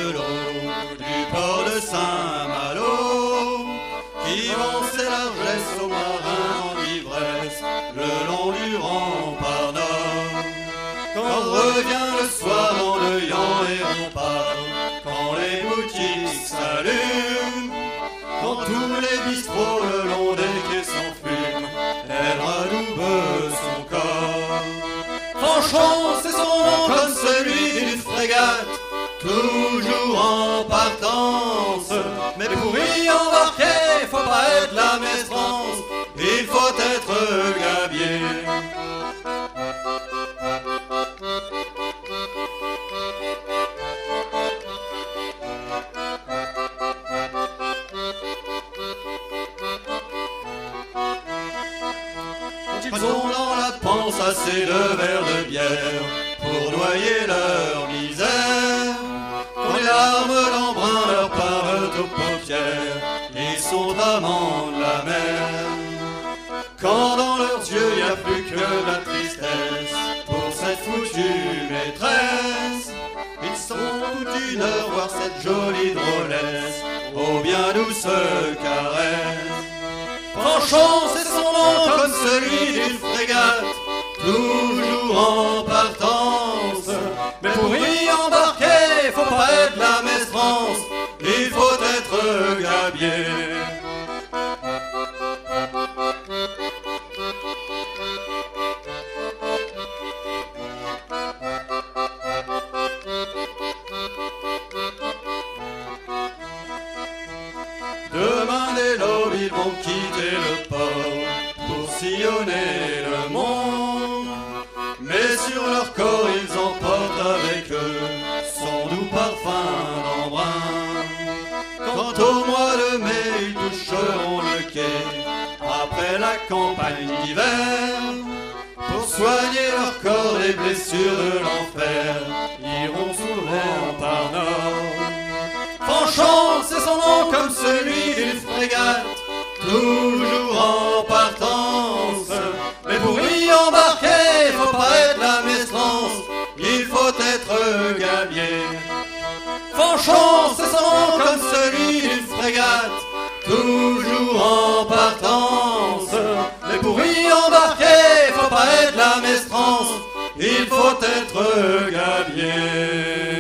de l'eau du port de Saint-Malo, qui vend ses largesses aux marins en ivresse le long du rempart nord. Quand revient le soir en l'œillant et rempart, quand les boutiques s'allument, dans tous les bistrots le long des quais s'enfument, elle radoube son corps. Fanchon, c'est son nom comme celui d'une frégate, toujours en partance. Mais pour y embarquer, faut pas être la maestrance, il faut être gabier. Ils ont dans la panse assez de verres de bière pour noyer leur misère. Quand les larmes d'embrun leur parent aux paupières, ils sont amants de la mer. Quand dans leurs yeux y a plus que de la tristesse pour cette foutue maîtresse, ils sont toute une heure voir cette jolie drôlesse aux bien douces caresses. Fanchon, c'est son nom comme celui d'une frégate, toujours en partance. Mais pour y embarquer, faut pas être la maestrance, il faut être gabier. Demain dès l'aube ils vont quitter le port pour sillonner le monde, mais sur leur corps ils emportent avec eux son doux parfum d'embrun. Quand au mois de mai ils toucheront le quai, après la campagne d'hiver, pour soigner leur corps des blessures de l'enfer, iront sous le rempart nord. Fanchon, c'est son nom comme celui d'une frégate, toujours en partance. Mais pour y embarquer, faut pas être la maestrance, il faut être gabier. Fanchon, c'est son nom comme celui d'une frégate, toujours en partance. Mais pour y embarquer, faut pas être la maestrance, il faut être gabier.